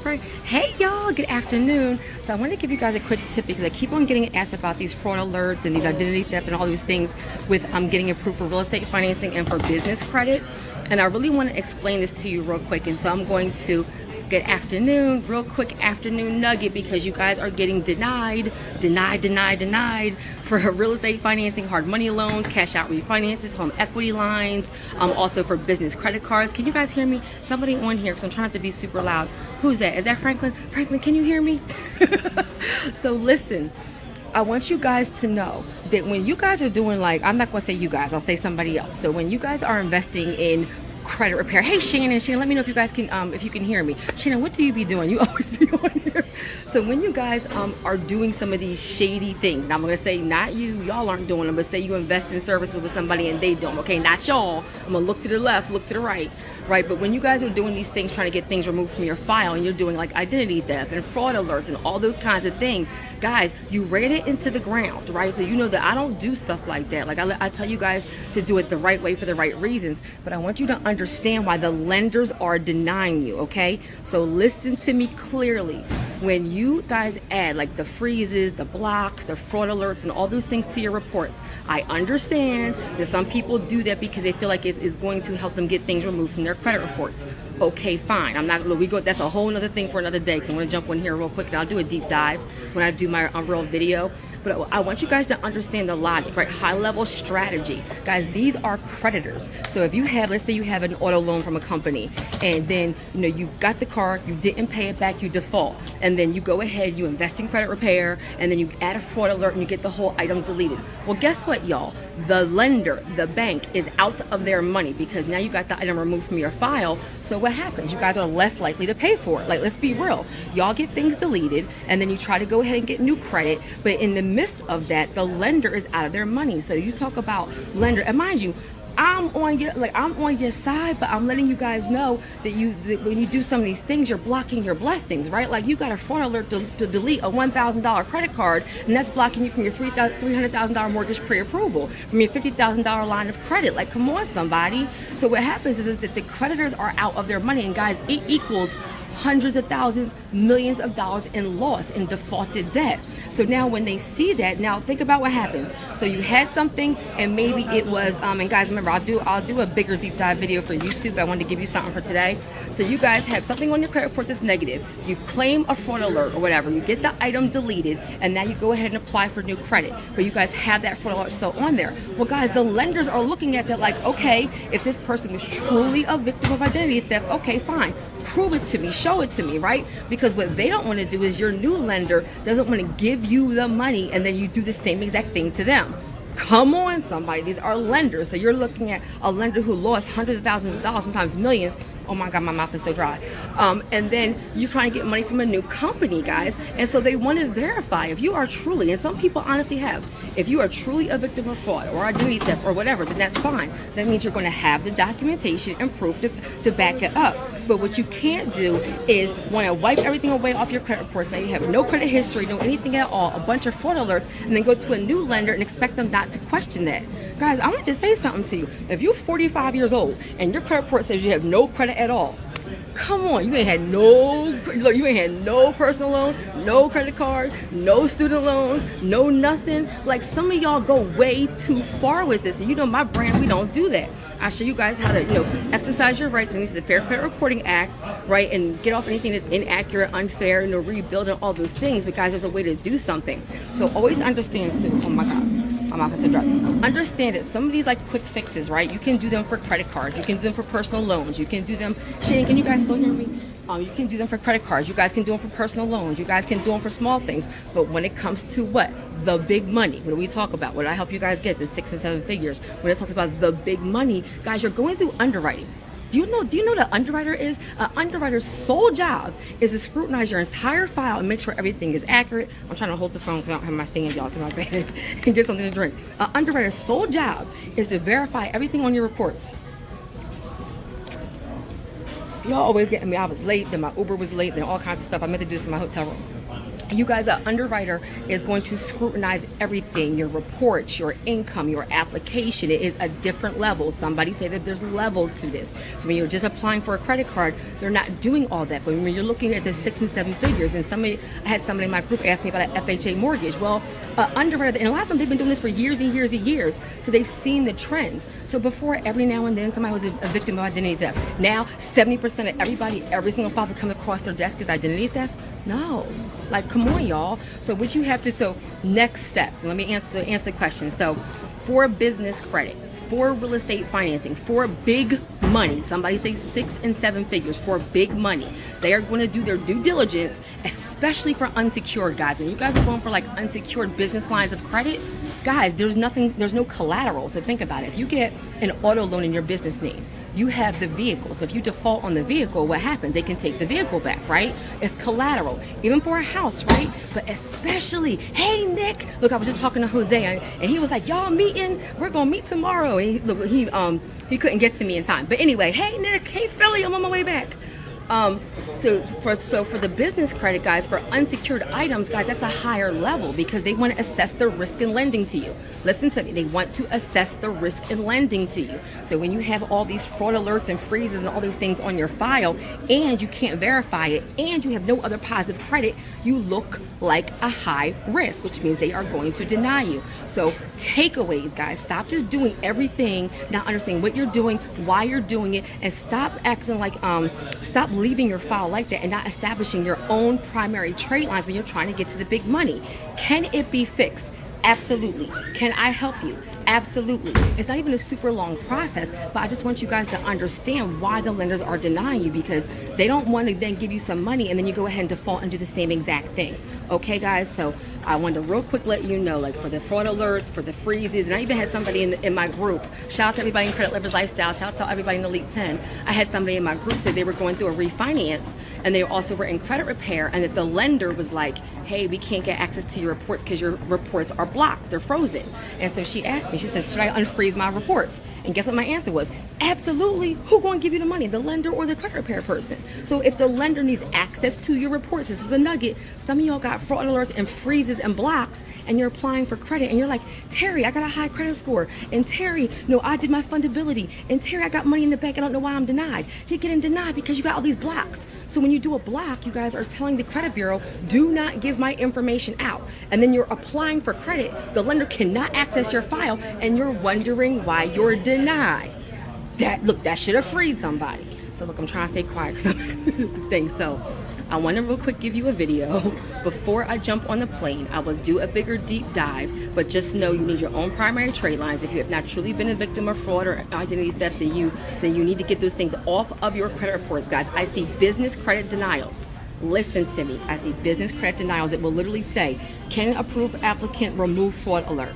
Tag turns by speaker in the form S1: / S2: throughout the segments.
S1: Frank. Hey y'all, good afternoon. So I want to give you guys a quick tip because I keep on getting asked about these fraud alerts and these identity theft and all these things with getting approved for real estate financing and for business credit. And I really want to explain this to you real quick. And so I'm going to good afternoon, real quick afternoon nugget, because you guys are getting denied for real estate financing, hard money loans, cash out refinances, home equity lines, also for business credit cards. Can you guys hear me? Somebody on here, because I'm trying not to be super loud. Who's that? Is that Franklin? Franklin, can you hear me? So listen, I want you guys to know that when you guys are doing, like, I'm not going to say you guys, I'll say somebody else. So when you guys are investing in credit repair. Hey Shannon, let me know if you guys can if you can hear me. Shannon, what do you be doing? You always be on here. So when you guys are doing some of these shady things, now I'm gonna say not you, y'all aren't doing them, but say you invest in services with somebody and they don't. Okay, not y'all. I'm gonna look to the left, look to the right. Right, but when you guys are doing these things, trying to get things removed from your file, and you're doing like identity theft and fraud alerts and all those kinds of things, guys, you ran it into the ground, right? So you know that I don't do stuff like that. Like I tell you guys to do it the right way for the right reasons, but I want you to understand why the lenders are denying you, okay? So listen to me clearly. When you guys add like the freezes, the blocks, the fraud alerts, and all those things to your reports, I understand that some people do that because they feel like it is going to help them get things removed from their credit reports. Okay, fine. I'm not. That's a whole other thing for another day. Because I'm going to jump in here real quick, and I'll do a deep dive when I do my real video. But I want you guys to understand the logic, right? High level strategy. Guys, these are creditors. So if you have, let's say you have an auto loan from a company, and then you got the car, you didn't pay it back, you default, and then you go ahead, you invest in credit repair, and then you add a fraud alert and you get the whole item deleted. Well, guess what, y'all? The lender, the bank, is out of their money because now you got the item removed from your file. So what happens? You guys are less likely to pay for it. Like, let's be real. Y'all get things deleted, and then you try to go ahead and get new credit, but in the midst of that, the lender is out of their money. So you talk about lender, and mind you, I'm on your side, but I'm letting you guys know that when you do some of these things, you're blocking your blessings, right? Like, you got a fraud alert to delete a $1,000 credit card, and that's blocking you from your $300,000 mortgage pre-approval, from your $50,000 line of credit. Like, come on, somebody. So what happens is that the creditors are out of their money, and guys, it equals hundreds of thousands, millions of dollars in loss, in defaulted debt. So now when they see that, now think about what happens. So you had something, and maybe it was, and guys, remember, I'll do a bigger deep dive video for YouTube, but I wanted to give you something for today. So you guys have something on your credit report that's negative. You claim a fraud alert or whatever. You get the item deleted, and now you go ahead and apply for new credit. But you guys have that fraud alert still on there. Well, guys, the lenders are looking at that like, okay, if this person was truly a victim of identity theft, okay, fine. Prove it to me, show it to me, right? Because what they don't want to do is your new lender doesn't want to give you the money and then you do the same exact thing to them. Come on, somebody. These are lenders. So you're looking at a lender who lost hundreds of thousands of dollars, sometimes millions. Oh my God, my mouth is so dry. And then you're trying to get money from a new company, guys. And so they want to verify if you are truly, and some people honestly have, if you are truly a victim of fraud or identity theft or whatever, then that's fine. That means you're going to have the documentation and proof to back it up. But what you can't do is want to wipe everything away off your credit reports. Now you have no credit history, no anything at all, a bunch of fraud alerts, and then go to a new lender and expect them not to question that. Guys, I want to say something to you. If you're 45 years old and your credit report says you have no credit at all, come on, you ain't had no personal loan, no credit card, no student loans, no nothing. Like, some of y'all go way too far with this. And you know my brand, we don't do that. I show you guys how to, exercise your rights underneath the Fair Credit Reporting Act, right, and get off anything that's inaccurate, unfair, rebuild and all those things. But guys, there's a way to do something. So always understand too. Oh my God. I'm off to drop. Understand that some of these like quick fixes, right? You can do them for credit cards. You can do them for personal loans. You can do them. Shane, can you guys still hear me? You can do them for credit cards. You guys can do them for personal loans. You guys can do them for small things. But when it comes to what? The big money. What do we talk about? What do I help you guys get? The 6 and 7 figures. When it talks about the big money, guys, you're going through underwriting. Do you know what an underwriter is? An underwriter's sole job is to scrutinize your entire file and make sure everything is accurate. I'm trying to hold the phone because I don't have my stand, y'all, so I'm not bad, and get something to drink. An underwriter's sole job is to verify everything on your reports. Y'all always getting me. I was late, then my Uber was late, then all kinds of stuff. I meant to do this in my hotel room. You guys, an underwriter is going to scrutinize everything, your reports, your income, your application. It is a different level. Somebody say that there's levels to this. So when you're just applying for a credit card, they're not doing all that. But when you're looking at the 6 and 7 figures, and I had somebody in my group ask me about an FHA mortgage. Well, underwriter, and a lot of them, they've been doing this for years and years and years. So they've seen the trends. So before, every now and then, somebody was a victim of identity theft. Now, 70% of everybody, every single file that comes across their desk is identity theft. No, like, come on, y'all. So what you have to, so next steps, and let me answer the question. So for business credit, for real estate financing, for big money, somebody say 6 and 7 figures, for big money, they are going to do their due diligence, especially for unsecured, guys. When you guys are going for like unsecured business lines of credit, guys, there's no collateral. So think about it. If you get an auto loan in your business name, you have the vehicle. So if you default on the vehicle, what happens? They can take the vehicle back, right? It's collateral, even for a house, right? But especially, hey, Nick, look, I was just talking to Jose, and he was like, y'all meeting? We're gonna meet tomorrow. And he couldn't get to me in time. But anyway, hey, Nick, hey, Philly, I'm on my way back. So for the business credit, guys, for unsecured items, guys, that's a higher level because they want to assess the risk in lending to you. Listen to me. They want to assess the risk in lending to you. So when you have all these fraud alerts and freezes and all these things on your file and you can't verify it and you have no other positive credit, you look like a high risk, which means they are going to deny you. So takeaways, guys, stop just doing everything, not understanding what you're doing, why you're doing it, and stop acting like, stop leaving your file like that and not establishing your own primary trade lines when you're trying to get to the big money. Can it be fixed? Absolutely. Can I help you? Absolutely. It's not even a super long process, but I just want you guys to understand why the lenders are denying you, because they don't want to then give you some money and then you go ahead and default and do the same exact thing. Okay, guys? So I wanted to real quick let you know, like, for the fraud alerts, for the freezes, and I even had somebody in my group, shout out to everybody in Credit Lovers Lifestyle, shout out to everybody in Elite 10. I had somebody in my group say they were going through a refinance and they also were in credit repair, and that the lender was like, hey, we can't get access to your reports because your reports are blocked, they're frozen. And so she asked me, she said, should I unfreeze my reports? And guess what my answer was? Absolutely. Who's going to give you the money, the lender or the credit repair person? So if the lender needs access to your reports, this is a nugget. Some of y'all got fraud alerts and freezes and blocks, and you're applying for credit, and you're like, Terry, I got a high credit score, and Terry, no, I did my fundability, and Terry, I got money in the bank, I don't know why I'm denied. You're getting denied because you got all these blocks. So when you do a block, you guys are telling the credit bureau, do not give my information out. And then you're applying for credit. The lender cannot access your file, and you're wondering why you're denied. That should have freed somebody. So look, I'm trying to stay quiet because I'm the thing. So I want to real quick give you a video before I jump on the plane. I will do a bigger deep dive, but just know you need your own primary trade lines. If you have not truly been a victim of fraud or identity theft, then you need to get those things off of your credit reports, guys. I see business credit denials. Listen to me. I see business credit denials. It will literally say, can approved applicant remove fraud alert?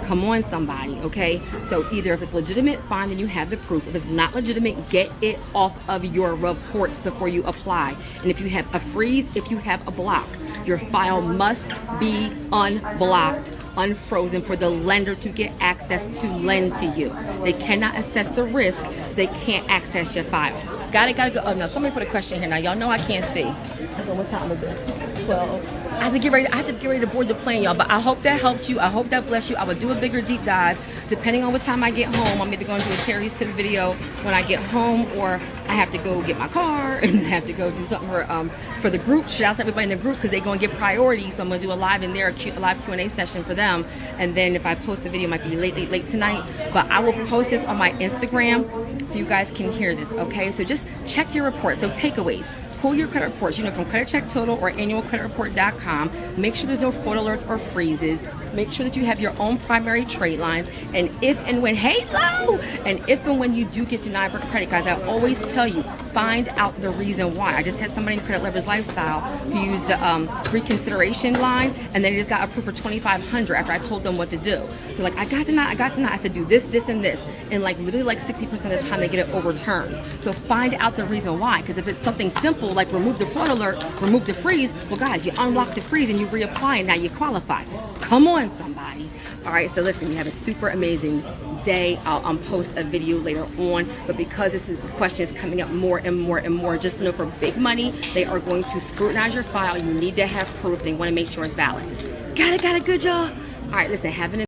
S1: Come on, somebody, okay? So either if it's legitimate, fine, then you have the proof. If it's not legitimate, get it off of your reports before you apply. And if you have a freeze, if you have a block, your file must be unblocked, unfrozen for the lender to get access to lend to you. They cannot assess the risk. They can't access your file. Gotta go. Oh no, somebody put a question here. Now y'all know I can't see. Okay, what time is it? 12. I have to get ready to board the plane, y'all. But I hope that helped you. I hope that blessed you. I will do a bigger deep dive depending on what time I get home. I'm either going to do a Terry's Tips video when I get home, or I have to go get my car and have to go do something for the group. Shout out to everybody in the group because they're going to get priority. So I'm going to do a live in there, a live Q&A session for them. And then if I post the video, it might be late tonight. But I will post this on my Instagram so you guys can hear this, okay? So just check your report. So takeaways. Pull your credit reports, from Credit Check Total or annualcreditreport.com. Make sure there's no fraud alerts or freezes. Make sure that you have your own primary trade lines. And if and when you do get denied for credit, guys, I always tell you, find out the reason why. I just had somebody in Credit Lovers Lifestyle who used the reconsideration line, and then they just got approved for $2,500 after I told them what to do. So like, I got denied. I said, do this, this, and this. And like literally 60% of the time they get it overturned. So find out the reason why. Because if it's something simple, like remove the fraud alert, remove the freeze, well guys, you unlock the freeze and you reapply and now you qualify. Come on, somebody. All right, so listen, you have a super amazing day. I'll post a video later on, but because this question is coming up more and more and more, just know for big money, they are going to scrutinize your file. You need to have proof. They want to make sure it's valid. Got it, good, y'all. All right, listen, have an